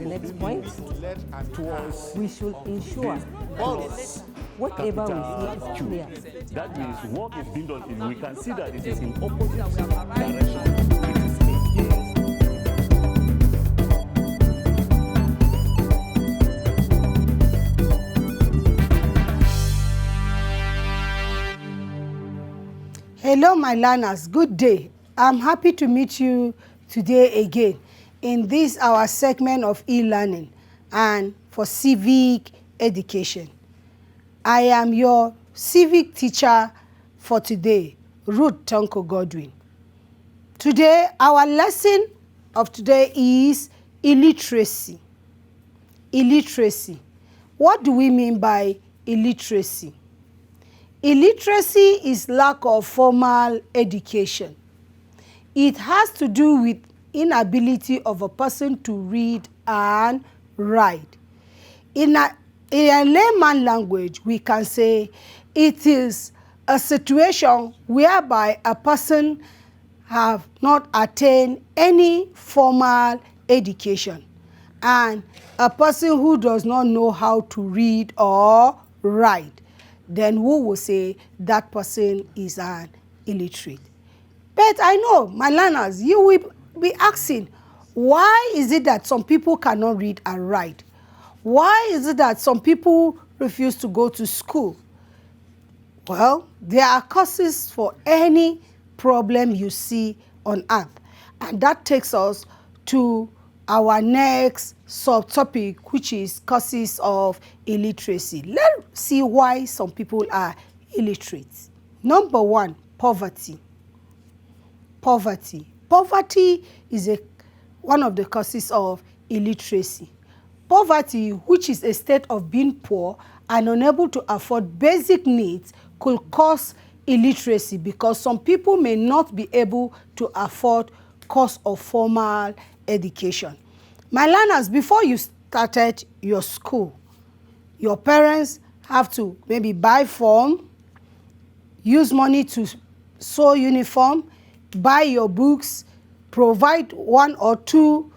the next point. We should ensure whatever we see is clear. That means work is being done. We can see that it is in opposite direction. Hello, my learners. Good day. I'm happy to meet you today again in this our segment of e-learning and for civic education. I am your civic teacher for today, Ruth Tonko Godwin. Today, our lesson of today is illiteracy. Illiteracy. What do we mean by illiteracy? Illiteracy is lack of formal education. It has to do with inability of a person to read and write. In a layman language, we can say it is a situation whereby a person have not attained any formal education and a person who does not know how to read or write, then we will say that person is an illiterate. But I know, my learners, you will be asking, why is it that some people cannot read and write? Why is it that some people refuse to go to school? Well, there are causes for any problem you see on earth. And that takes us to our next subtopic, which is causes of illiteracy. Let's see why some people are illiterate. Number one, poverty. Poverty. Poverty is one of the causes of illiteracy. Poverty, which is a state of being poor and unable to afford basic needs, could cause illiteracy because some people may not be able to afford cost of formal education. My learners, before you started your school, your parents have to maybe buy form, use money to sew uniform, buy your books, provide one or two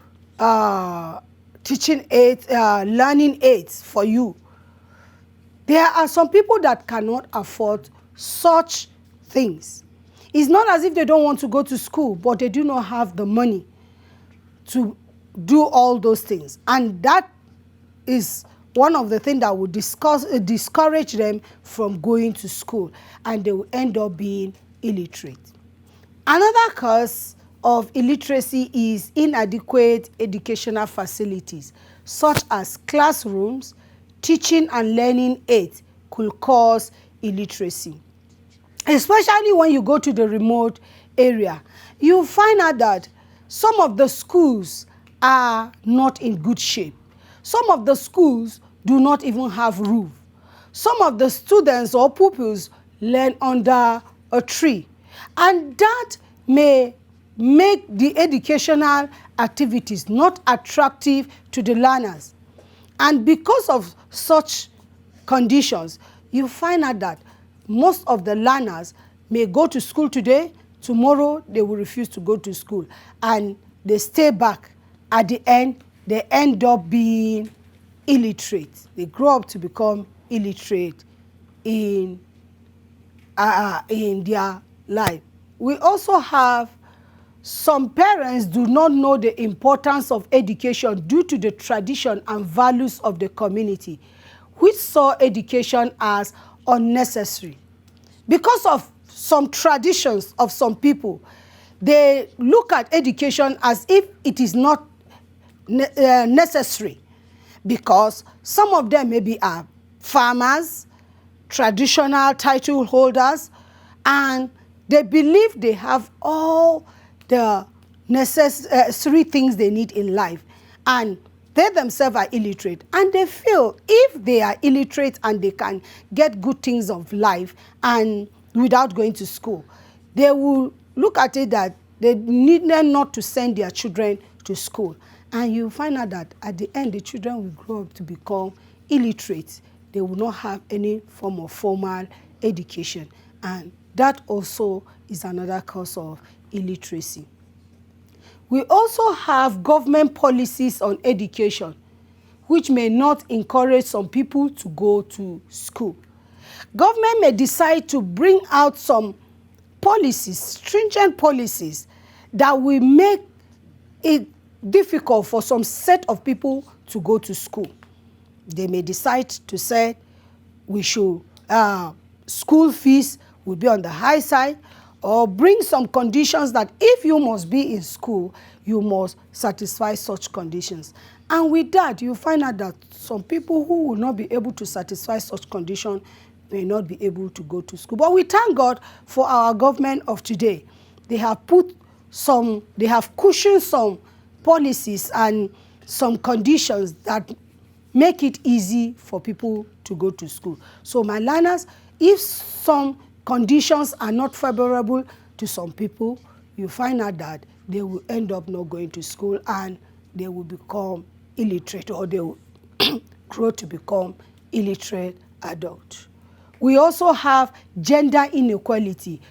teaching aids, learning aids for you. There are some people that cannot afford such things. It's not as if they don't want to go to school, but they do not have the money to do all those things. And that is one of the things that would discourage them from going to school, and they will end up being illiterate. Another cause of illiteracy is inadequate educational facilities, such as classrooms, teaching and learning aids could cause illiteracy. Especially when you go to the remote area, you find out that some of the schools are not in good shape. Some of the schools do not even have roof. Some of the students or pupils learn under a tree. And that may make the educational activities not attractive to the learners. And because of such conditions, you find out that most of the learners may go to school today, tomorrow they will refuse to go to school, and they stay back. At the end, they end up being illiterate. They grow up to become illiterate in their life. We also have some parents do not know the importance of education due to the tradition and values of the community, which saw education as unnecessary. Because of some traditions of some people, they look at education as if it is not necessary, because some of them maybe are farmers, traditional title holders, and they believe they have all the necessary things they need in life, and they themselves are illiterate, and they feel if they are illiterate and they can get good things of life and without going to school, they will look at it that they need them not to send their children to school. And you find out that at the end, the children will grow up to become illiterate. They will not have any form of formal education. And that also is another cause of illiteracy. We also have government policies on education, which may not encourage some people to go to school. Government may decide to bring out some policies, stringent policies, that will make it difficult for some set of people to go to school. They may decide to say we should, school fees will be on the high side, or bring some conditions that if you must be in school, you must satisfy such conditions. And with that, you find out that some people who will not be able to satisfy such conditions may not be able to go to school. But we thank God for our government of today. They have cushioned some policies and some conditions that make it easy for people to go to school. So my learners, if some conditions are not favorable to some people, you find out that they will end up not going to school and they will become illiterate, or they will grow to become illiterate adults. We also have gender inequality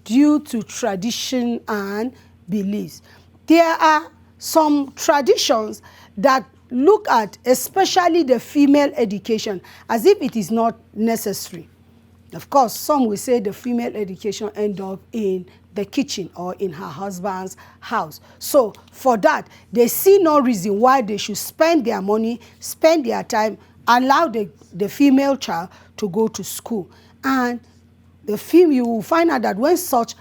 due to tradition and beliefs. There are some traditions that look at especially the female education as if it is not necessary. Of course, some will say the female education end up in the kitchen or in her husband's house. So for that, they see no reason why they should spend their money, spend their time, allow the female child to go to school. And you will find out that when such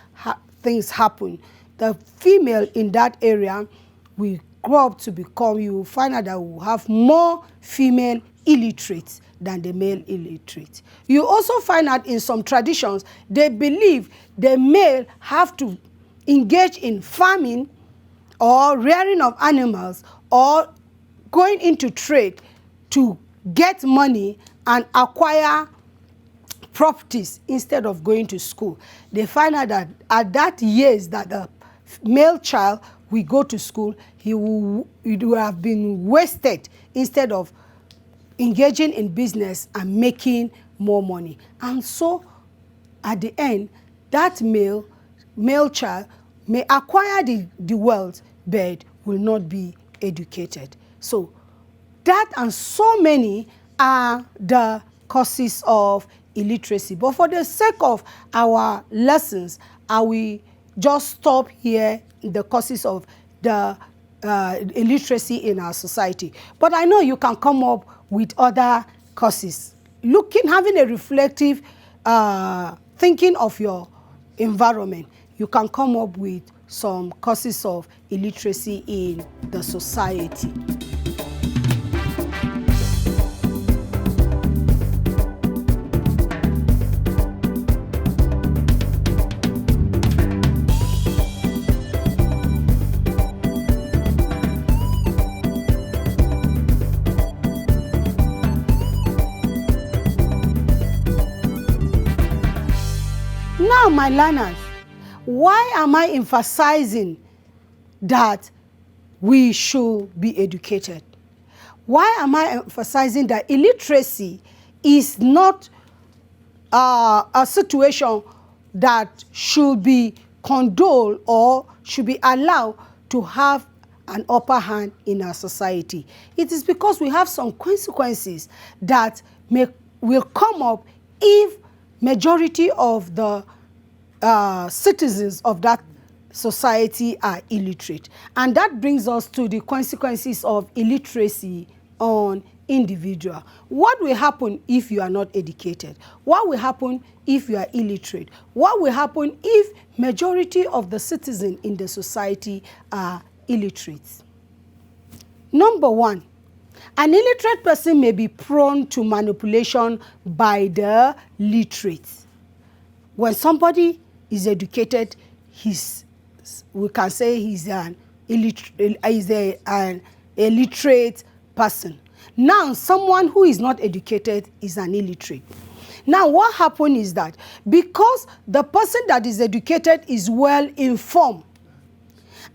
things happen, the female in that area will grow up to become, you will find out that we will have more female illiterates than the male illiterate. You also find out in some traditions, they believe the male have to engage in farming or rearing of animals or going into trade to get money and acquire properties instead of going to school. They find out that at that years that the male child will go to school, it will have been wasted instead of engaging in business and making more money. And so at the end, that male child may acquire the wealth but will not be educated. So that and so many are the causes of illiteracy. But for the sake of our lessons, I will just stop here the causes of the illiteracy in our society. But I know you can come up with other causes. Having a reflective thinking of your environment, you can come up with some causes of illiteracy in the society. Now, my learners, why am I emphasizing that we should be educated? Why am I emphasizing that illiteracy is not a situation that should be condoned or should be allowed to have an upper hand in our society? It is because we have some consequences that will come up if majority of the citizens of that society are illiterate. And that brings us to the consequences of illiteracy on individual. What will happen if you are not educated? What will happen if you are illiterate? What will happen if majority of the citizens in the society are illiterate? Number one, an illiterate person may be prone to manipulation by the literate. When somebody is educated, we can say he's an illiterate person. Now, someone who is not educated is an illiterate. Now, what happens is that because the person that is educated is well informed,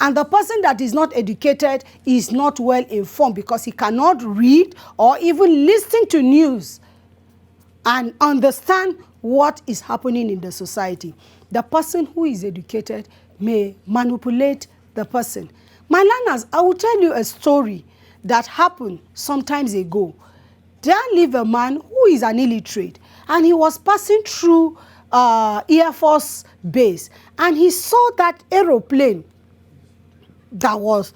and the person that is not educated is not well informed because he cannot read or even listen to news and understand what is happening in the society. The person who is educated may manipulate the person. My learners, I will tell you a story that happened some times ago. There lived a man who is an illiterate, and he was passing through Air Force base, and he saw that aeroplane that was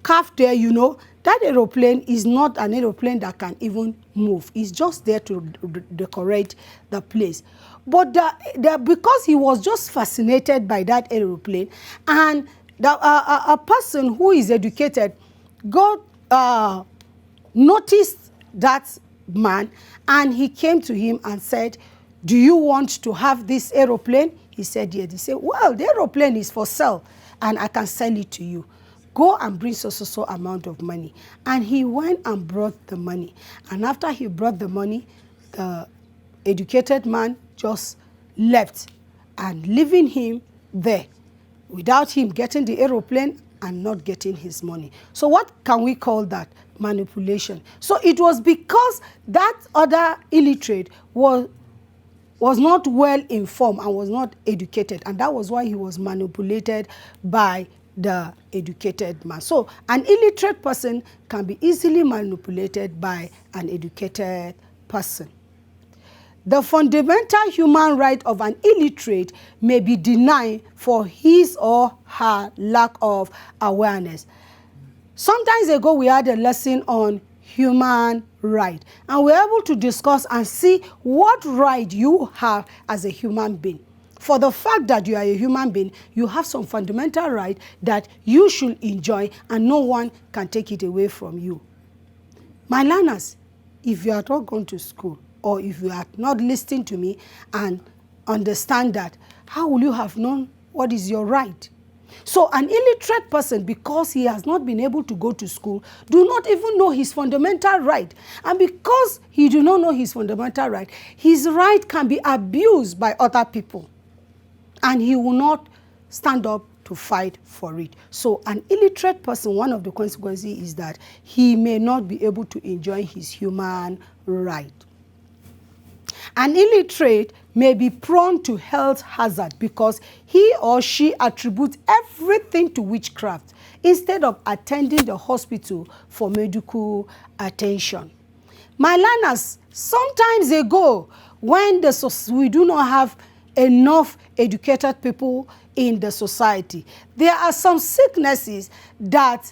carved there. You know, that aeroplane is not an aeroplane that can even move. It's just there to decorate the place. But because he was just fascinated by that aeroplane, and a person who is educated noticed that man, and he came to him and said, do you want to have this aeroplane? He said, yes. He said, well, the aeroplane is for sale, and I can sell it to you. Go and bring so amount of money. And he went and brought the money. And after he brought the money, the educated man just left, and leaving him there without him getting the aeroplane and not getting his money. So what can we call that? Manipulation. So it was because that other illiterate was not well informed and was not educated, and that was why he was manipulated by the educated man. So an illiterate person can be easily manipulated by an educated person. The fundamental human right of an illiterate may be denied for his or her lack of awareness. Sometimes ago, we had a lesson on human right, and we're able to discuss and see what right you have as a human being. For the fact that you are a human being, you have some fundamental right that you should enjoy, and no one can take it away from you. My learners, if you are not going to school, or if you are not listening to me and understand that, how will you have known what is your right? So an illiterate person, because he has not been able to go to school, do not even know his fundamental right. And because he do not know his fundamental right, his right can be abused by other people, and he will not stand up to fight for it. So an illiterate person, one of the consequences is that he may not be able to enjoy his human right. An illiterate may be prone to health hazard because he or she attributes everything to witchcraft instead of attending the hospital for medical attention. My learners, sometimes ago, when we do not have enough educated people in the society, there are some sicknesses that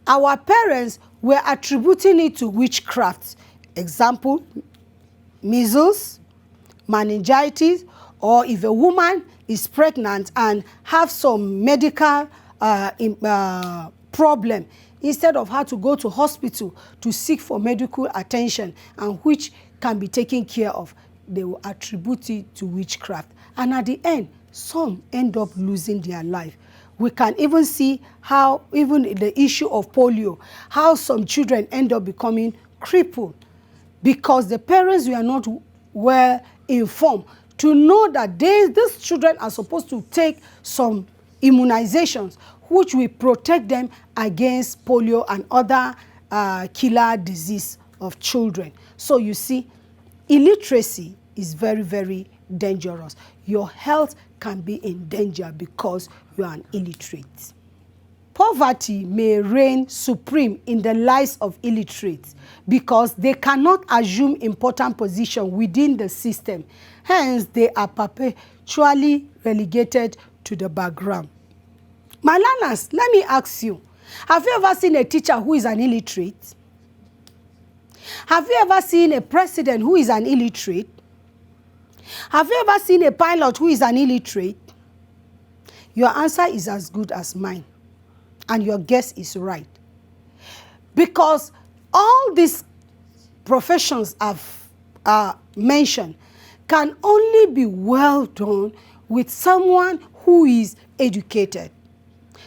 our parents were attributing it to witchcraft. Example, measles, meningitis, or if a woman is pregnant and have some medical problem, instead of her to go to hospital to seek for medical attention, and which can be taken care of, they will attribute it to witchcraft. And at the end, some end up losing their life. We can even see how, even the issue of polio, how some children end up becoming crippled because the parents were not well informed to know that these children are supposed to take some immunizations which will protect them against polio and other killer disease of children. So you see, illiteracy is very, very dangerous. Your health can be in danger because you are an illiterate. Poverty may reign supreme in the lives of illiterates because they cannot assume important position within the system. Hence, they are perpetually relegated to the background. My learners, let me ask you, have you ever seen a teacher who is an illiterate? Have you ever seen a president who is an illiterate? Have you ever seen a pilot who is an illiterate? Your answer is as good as mine, and your guess is right. Because all these professions I've mentioned can only be well done with someone who is educated.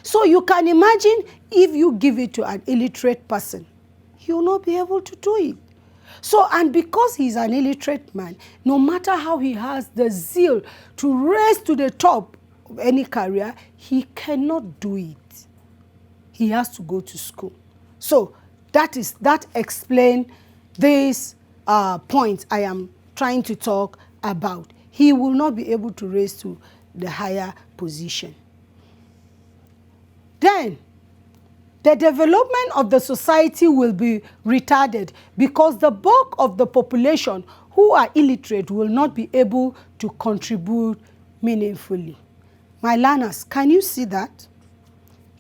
So you can imagine if you give it to an illiterate person, he will not be able to do it. So, and because he's an illiterate man, no matter how he has the zeal to rise to the top of any career, he cannot do it. He has to go to school. So that explains this point I am trying to talk about. He will not be able to rise to the higher position. Then, the development of the society will be retarded because the bulk of the population who are illiterate will not be able to contribute meaningfully. My learners, can you see that?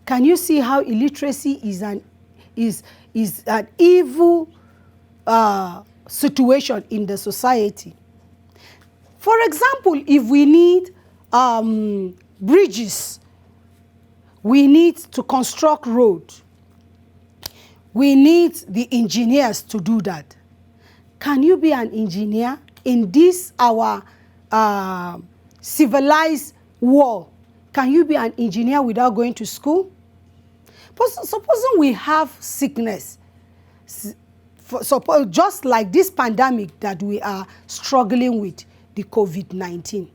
Can you see how illiteracy is an evil situation in the society? For example, if we need bridges, we need to construct roads, we need the engineers to do that. Can you be an engineer in this our civilized world? Can you be an engineer without going to school? Supposing we have sickness, suppose just like this pandemic that we are struggling with, the COVID-19,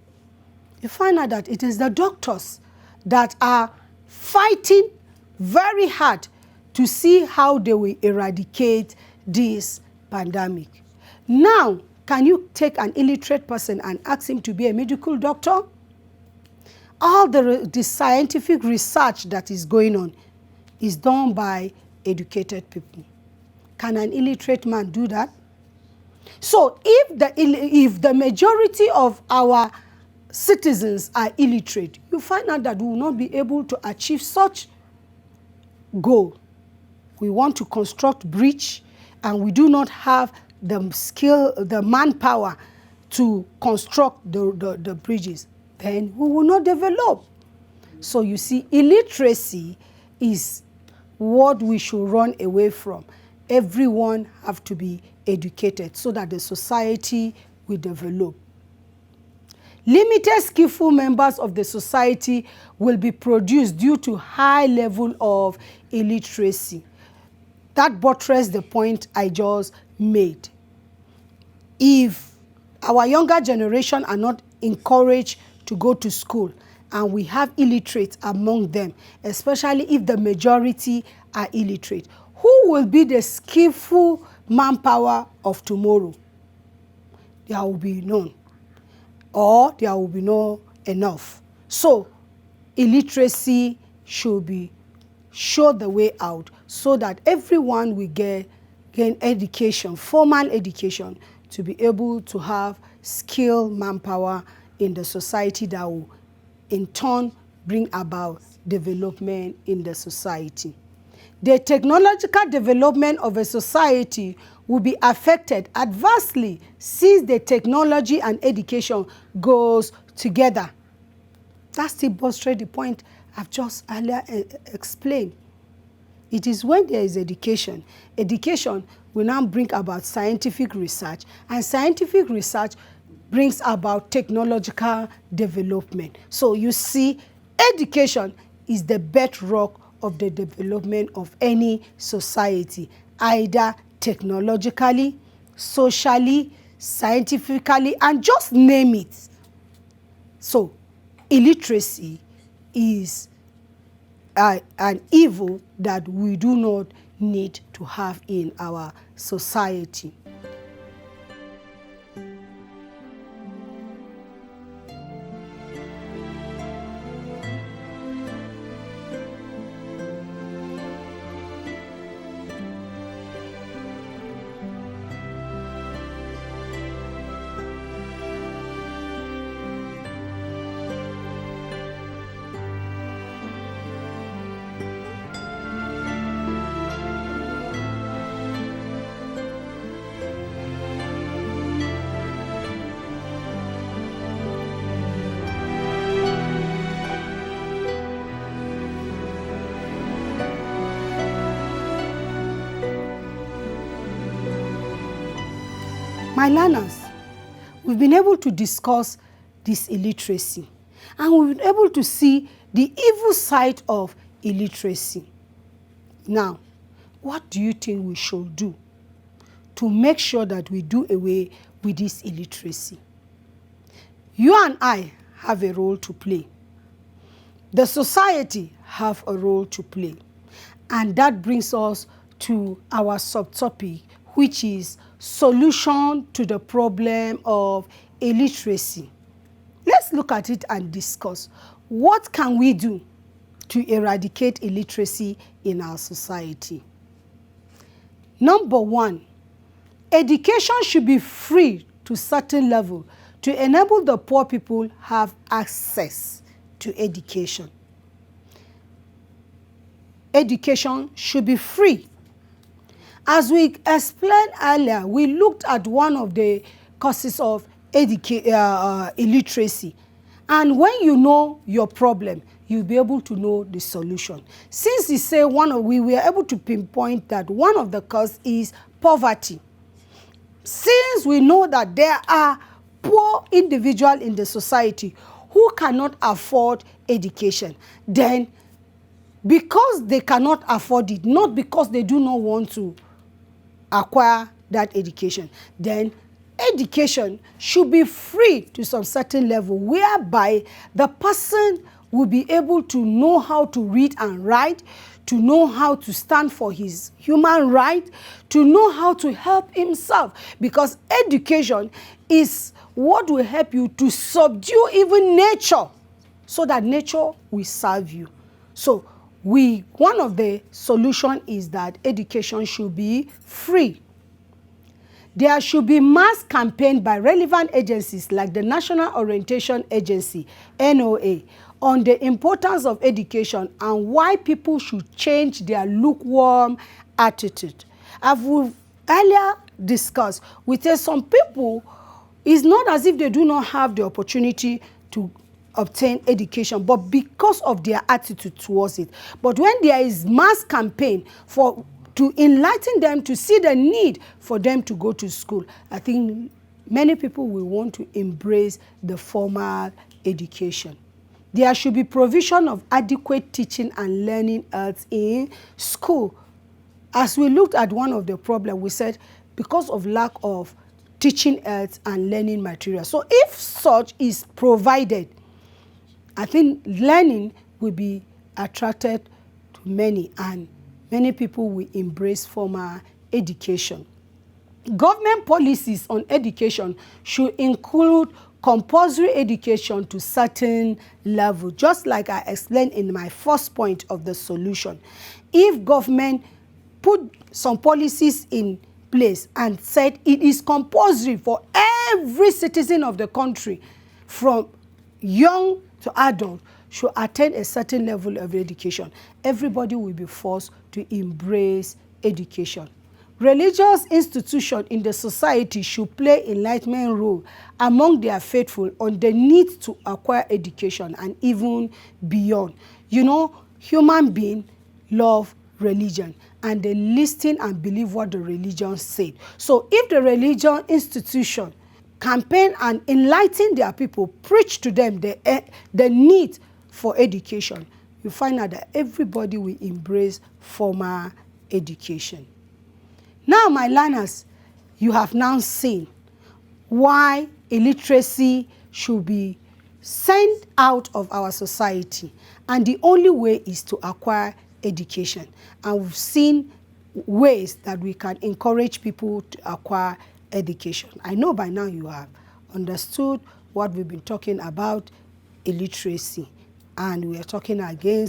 you find out that it is the doctors that are fighting very hard to see how they will eradicate this pandemic. Now, can you take an illiterate person and ask him to be a medical doctor? All the scientific research that is going on is done by educated people. Can an illiterate man do that? So if the majority of our citizens are illiterate, you find out that we will not be able to achieve such goal. We want to construct bridge and we do not have the skill, the manpower to construct the bridges, then we will not develop. So you see, illiteracy is what we should run away from. Everyone have to be educated so that the society will develop. Limited skillful members of the society will be produced due to high level of illiteracy. That buttresses the point I just made. If our younger generation are not encouraged to go to school and we have illiterates among them, especially if the majority are illiterate, who will be the skillful manpower of tomorrow? There will be none, or there will be no enough. So illiteracy should show the way out so that everyone will gain education, formal education, to be able to have skilled manpower in the society that will in turn bring about development in the society. The technological development of a society will be affected adversely since the technology and education goes together. That's the buttresses the point I've just earlier explained. It is when there is education. Education will now bring about scientific research, and scientific research brings about technological development. So you see, education is the bedrock of the development of any society, either technologically, socially, scientifically, and just name it. So illiteracy is an evil that we do not need to have in our society. My learners, we've been able to discuss this illiteracy, and we've been able to see the evil side of illiteracy. Now, what do you think we should do to make sure that we do away with this illiteracy? You and I have a role to play. The society have a role to play. And that brings us to our subtopic, which is solution to the problem of illiteracy. Let's look at it and discuss. What can we do to eradicate illiteracy in our society. Number one, education should be free to a certain level to enable the poor people have access to education. Education should be free. As we explained earlier, we looked at one of the causes of illiteracy. And when you know your problem, you'll be able to know the solution. Since we say we were able to pinpoint that one of the causes is poverty. Since we know that there are poor individuals in the society who cannot afford education, then because they cannot afford it, not because they do not want to acquire that education, then education should be free to some certain level whereby the person will be able to know how to read and write, to know how to stand for his human right, to know how to help himself. Because education is what will help you to subdue even nature so that nature will serve you. So one of the solutions is that education should be free. There should be mass campaign by relevant agencies like the National Orientation Agency, NOA, on the importance of education and why people should change their lukewarm attitude. As we've earlier discussed, we say some people, it's not as if they do not have the opportunity to obtain education, but because of their attitude towards it. But when there is mass campaign to enlighten them to see the need for them to go to school, I think many people will want to embrace the formal education. There should be provision of adequate teaching and learning aids in school. As we looked at one of the problems, we said because of lack of teaching aids and learning material. So if such is provided, I think learning will be attracted to many, and many people will embrace formal education. Government policies on education should include compulsory education to certain level, just like I explained in my first point of the solution. If government put some policies in place and said it is compulsory for every citizen of the country, from young to adult, should attain a certain level of education, everybody will be forced to embrace education. Religious institutions in the society should play enlightenment role among their faithful on the need to acquire education and even beyond. You know, human beings love religion and they listen and believe what the religion said. So if the religion institution campaign and enlighten their people, preach to them the need for education, you find out that everybody will embrace formal education. Now, my learners, you have now seen why illiteracy should be sent out of our society. And the only way is to acquire education. And we've seen ways that we can encourage people to acquire education. I know by now you have understood what we've been talking about, illiteracy. And we are talking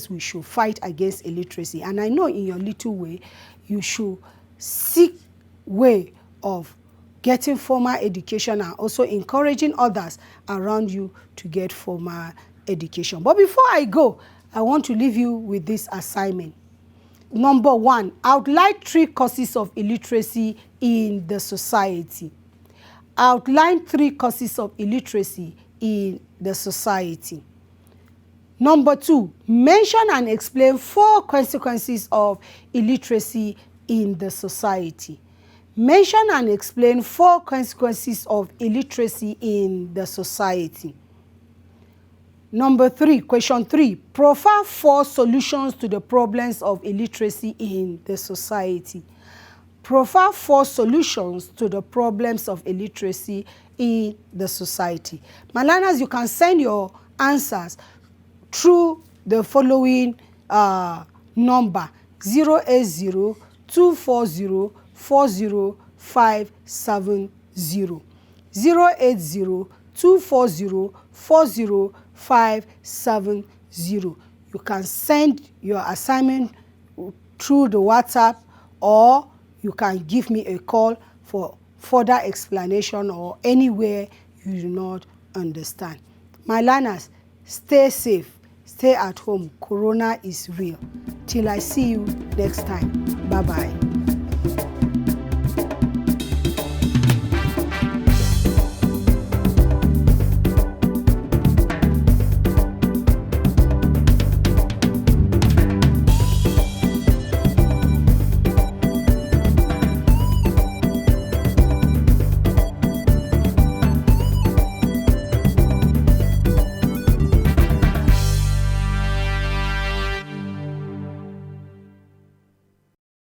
we should fight against illiteracy. And I know in your little way, you should seek way of getting formal education and also encouraging others around you to get formal education. But before I go, I want to leave you with this assignment. Number one, outline 3 causes of illiteracy in the society. Outline 3 causes of illiteracy in the society. Number 2, mention and explain 4 consequences of illiteracy in the society. Mention and explain 4 consequences of illiteracy in the society. Number 3, question 3, profile 4 solutions to the problems of illiteracy in the society. Profile 4 solutions to the problems of illiteracy in the society. My learners, you can send your answers through the following number, 080-240-40570. 080-240-40570. You can send your assignment through the WhatsApp, or you can give me a call for further explanation or anywhere you do not understand. My learners, stay safe, stay at home. Corona is real. Till I see you next time. Bye-bye.